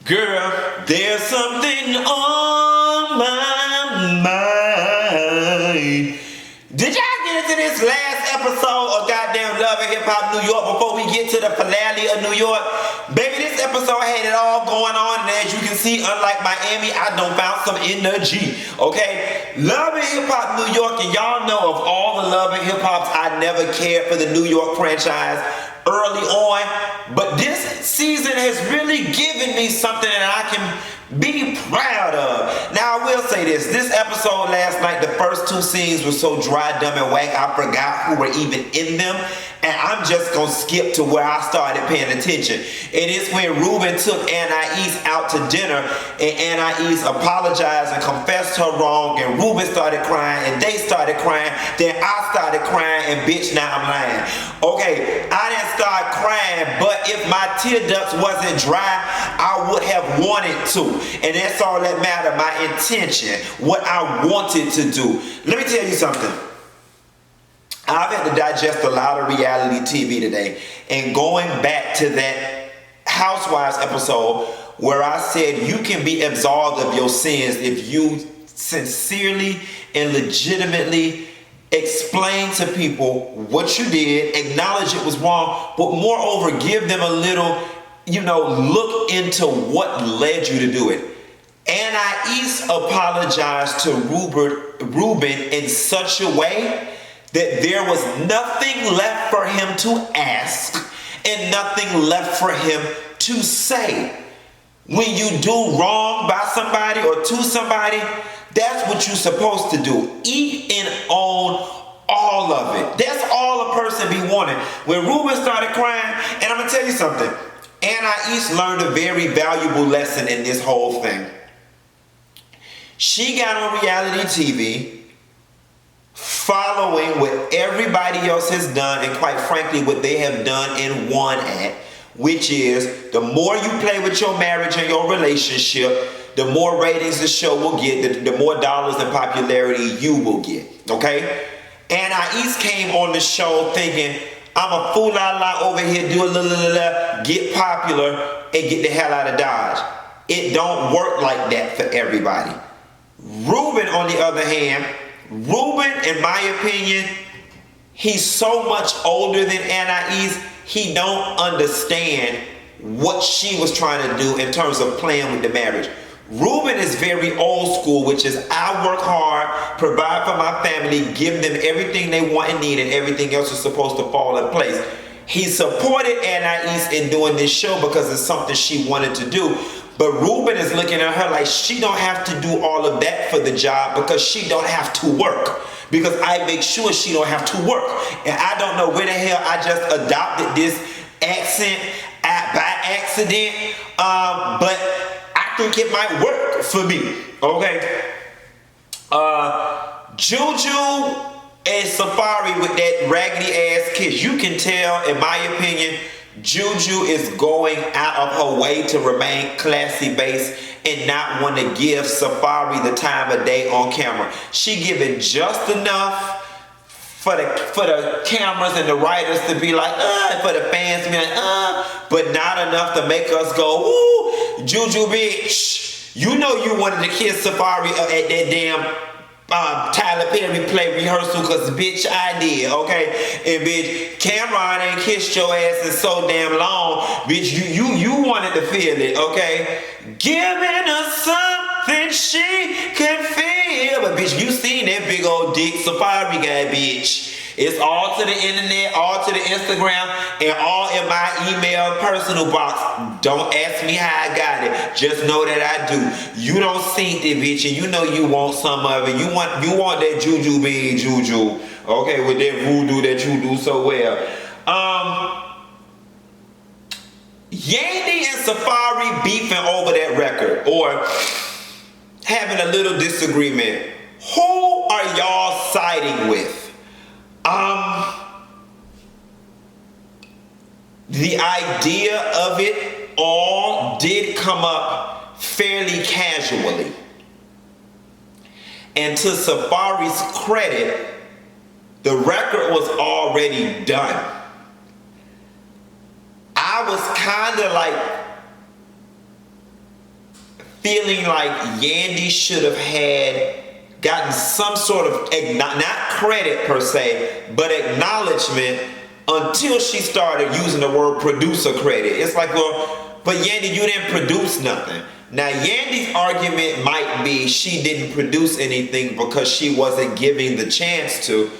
Girl, there's something on my mind. Did y'all get into this last episode of goddamn Love and Hip Hop New York before we get to the finale of New York? Baby, this episode had it all going on, and as you can see, unlike Miami, I done found some energy, okay? Love and Hip Hop New York, and y'all know of all the Love and Hip Hops, I never cared for the New York franchise early on, but this season has really given me something that I can be proud of. Now I will say this episode last night, the first two scenes were so dry, dumb, and whack, I forgot who were even in them, and I'm just gonna skip to where I started paying attention. It is when Ruben took Anais out to dinner, and Anais apologized and confessed her wrong, and Ruben started crying, and they started crying, then I started crying, and bitch, now I'm lying. Okay, I didn't start crying, but if my tear ducts wasn't dry, I would have wanted to. And that's all that mattered, my intention, what I wanted to do. Let me tell you something. I've had to digest a lot of reality TV today. And going back to that Housewives episode where I said you can be absolved of your sins if you sincerely and legitimately explain to people what you did, acknowledge it was wrong, but moreover, give them a little, look into what led you to do it. Anais apologized to Ruben in such a way that there was nothing left for him to ask and nothing left for him to say. When you do wrong by somebody or to somebody, that's what you're supposed to do. Eat and own all of it. That's all a person be wanting. When Ruben started crying, and I'm going to tell you something, Anais learned a very valuable lesson in this whole thing. She got on reality TV following what everybody else has done, and quite frankly what they have done and won at, which is the more you play with your marriage and your relationship, the more ratings the show will get, the more dollars and popularity you will get, okay? Anais came on the show thinking, I'm a fool la la over here, do a la, get popular, and get the hell out of Dodge. It don't work like that for everybody. Ruben, on the other hand, Ruben, in my opinion, he's so much older than Anais, he don't understand what she was trying to do in terms of playing with the marriage. Ruben is very old school, which is I work hard, provide for my family, give them everything they want and need, and everything else is supposed to fall in place. He supported Anais in doing this show because it's something she wanted to do. But Ruben is looking at her like she don't have to do all of that for the job because she don't have to work. Because I make sure she don't have to work. And I don't know where the hell I just adopted this accent by accident. But I think it might work for me. Okay. Juju and Safaree with that raggedy ass kiss. You can tell, in my opinion, Juju is going out of her way to remain classy based and not want to give Safaree the time of day on camera. She giving just enough for the cameras and the writers to be like, for the fans to be like, but not enough to make us go, ooh, Juju bitch. You know you wanted to kiss Safaree at that damn Tyler Perry play rehearsal because bitch I did, okay? And bitch Cameron ain't kissed your ass in so damn long, bitch you wanted to feel it, okay? Giving her something she can feel, but bitch you seen that big old dick Safaree guy, bitch. It's all to the internet, all to the Instagram, and all in my email personal box. Don't ask me how I got it. Just know that I do. You don't see it, bitch, and you know you want some of it. You want that juju being juju. Okay, with that voodoo that you do so well. Yandy and Safaree beefing over that record or having a little disagreement. Who are y'all siding with? The idea of it all did come up fairly casually. And to Safaree's credit, the record was already done. I was kind of like feeling like Yandy should have gotten some sort of, not credit per se, but acknowledgement until she started using the word producer credit. It's like, well, but Yandy, you didn't produce nothing. Now, Yandy's argument might be she didn't produce anything because she wasn't giving the chance to.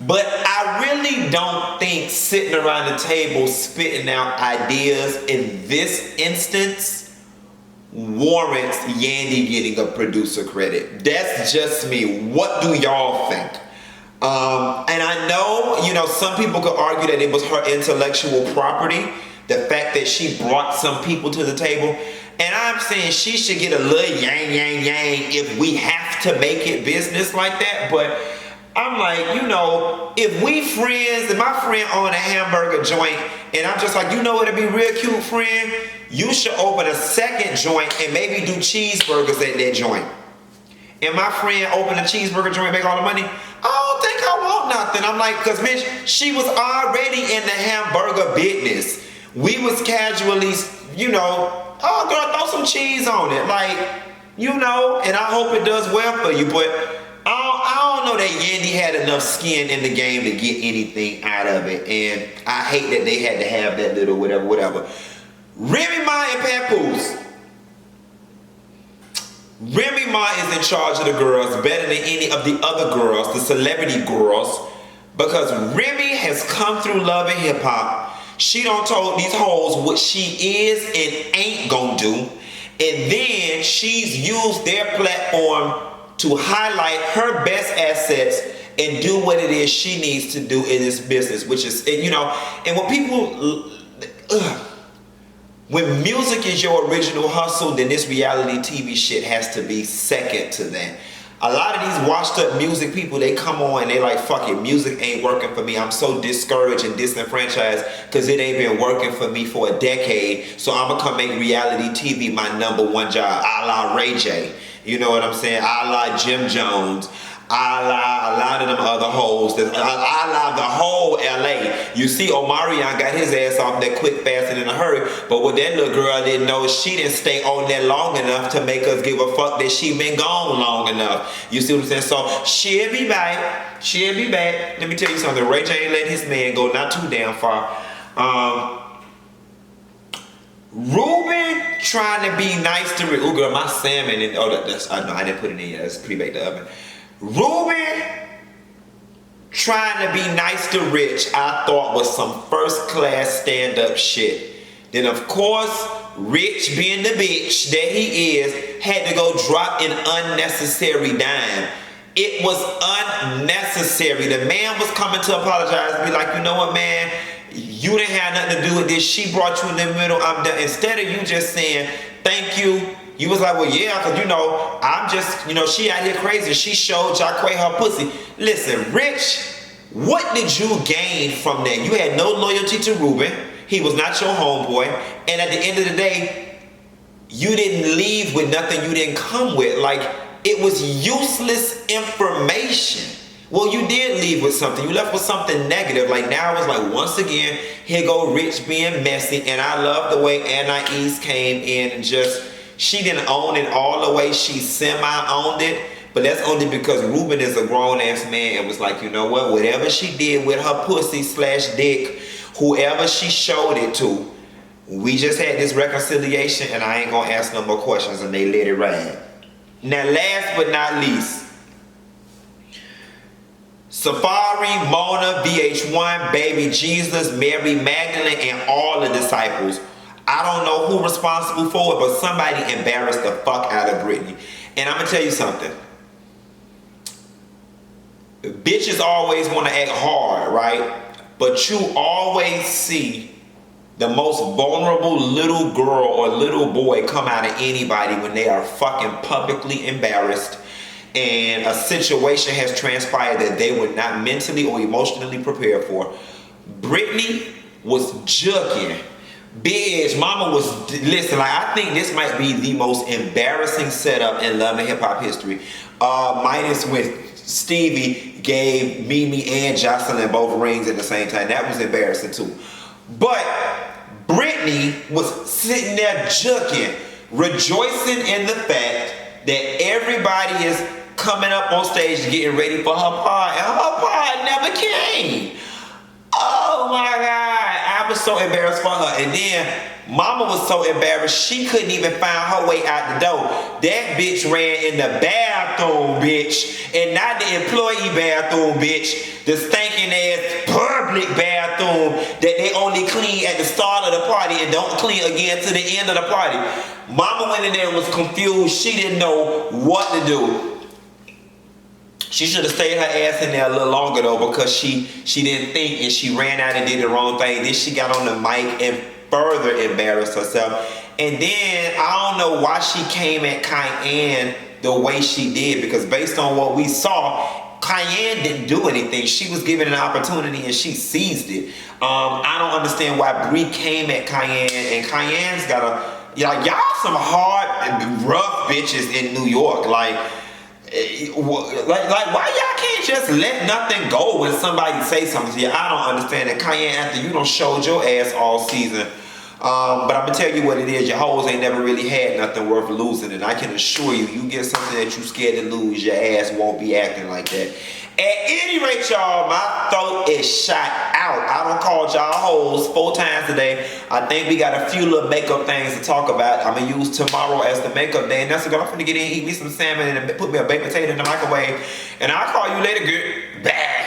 But I really don't think sitting around the table spitting out ideas in this instance warrants Yandy getting a producer credit. That's just me. What do y'all think? And I know, some people could argue that it was her intellectual property, the fact that she brought some people to the table. And I'm saying she should get a little yang if we have to make it business like that. But I'm like, if we friends and my friend own a hamburger joint, and I'm just like, it'd be real cute, friend. You should open a second joint and maybe do cheeseburgers at that joint. And my friend open a cheeseburger joint and make all the money. I don't think I want nothing. I'm like, because bitch, she was already in the hamburger business. We was casually, oh girl, throw some cheese on it. Like, and I hope it does well for you. But I don't know that Yandy had enough skin in the game to get anything out of it. And I hate that they had to have that little whatever. Remy Ma and Papoose. Remy Ma is in charge of the girls better than any of the other girls, the celebrity girls, because Remy has come through Love and Hip Hop. She done told these hoes what she is and ain't gonna do. And then she's used their platform to highlight her best assets and do what it is she needs to do in this business, which is, and when people, when music is your original hustle, then this reality TV shit has to be second to that. A lot of these washed up music people, they come on and they like, fuck it, music ain't working for me. I'm so discouraged and disenfranchised because it ain't been working for me for a decade. So I'm gonna come make reality TV my number one job, a la Ray J. You know what I'm saying? A la Jim Jones. A lot of them other hoes, a la the whole LA. You see Omarion got his ass off that quick, fast, and in a hurry, but what that little girl didn't know is she didn't stay on there long enough to make us give a fuck that she been gone long enough. You see what I'm saying? So she'll be back. She'll be back. Let me tell you something. Ray J ain't let his man go not too damn far. Ruben trying to be nice to Rick. Oh girl, my salmon. I didn't put it in yet. It's pre-baked the oven. Ruben trying to be nice to Rich, I thought was some first class stand-up shit. Then of course, Rich being the bitch that he is, had to go drop an unnecessary dime. It was unnecessary. The man was coming to apologize and be like, you know what, man? You didn't have nothing to do with this. She brought you in the middle. I'm done. Instead of you just saying, thank you, you was like, well, yeah, because, I'm just, she out here crazy. She showed Jacquay her pussy. Listen, Rich, what did you gain from that? You had no loyalty to Ruben. He was not your homeboy. And at the end of the day, you didn't leave with nothing you didn't come with. Like, it was useless information. Well, you did leave with something. You left with something negative. Like, now it's like, once again, here go Rich being messy. And I love the way Anais came in and just... She didn't own it all the way. She semi-owned it. But that's only because Ruben is a grown-ass man and was like, you know what? Whatever she did with her pussy/dick, whoever she showed it to, we just had this reconciliation and I ain't gonna ask no more questions, and they let it ride. Now, last but not least, Safaree, Mona, VH1, Baby Jesus, Mary Magdalene, and all the disciples. I don't know who responsible for it, but somebody embarrassed the fuck out of Britney. And I'm gonna tell you something. Bitches always want to act hard, right? But you always see the most vulnerable little girl or little boy come out of anybody when they are fucking publicly embarrassed and a situation has transpired that they were not mentally or emotionally prepared for. Britney was jugging. Bitch, mama was, listen, like, I think this might be the most embarrassing setup in Love and Hip Hop history. Minus when Stevie gave Mimi and Jocelyn both rings at the same time. That was embarrassing too. But Britney was sitting there juking. rejoicing in the fact that everybody is coming up on stage and getting ready for her part, and her part never came. Oh my God, I was so embarrassed for her. And then Mama was so embarrassed she couldn't even find her way out the door. That bitch ran in the bathroom, bitch, and not the employee bathroom, bitch, the stinking ass public bathroom that they only clean at the start of the party and don't clean again to the end of the party. Mama went in there and was confused. She didn't know what to do. She should have stayed her ass in there a little longer though, because she didn't think and she ran out and did the wrong thing. Then she got on the mic and further embarrassed herself. And then I don't know why she came at Cayenne the way she did, because based on what we saw, Cayenne didn't do anything. She was given an opportunity and she seized it. I don't understand why Bree came at Cayenne, and Cayenne's got y'all some hard, rough bitches in New York. Like why y'all can't just let nothing go when somebody say something to you? I don't understand that. Cayenne, after you done showed your ass all season, but I'm gonna tell you what it is. Your hoes ain't never really had nothing worth losing, and I can assure you, you get something that you scared to lose, your ass won't be acting like that. At any rate, y'all, my throat is shot out. I done called y'all hoes 4 times today. I think we got a few little makeup things to talk about. I'm gonna use tomorrow as the makeup day, and that's what I'm finna get in, eat me some salmon, and put me a baked potato in the microwave. And I'll call you later, good. Bad.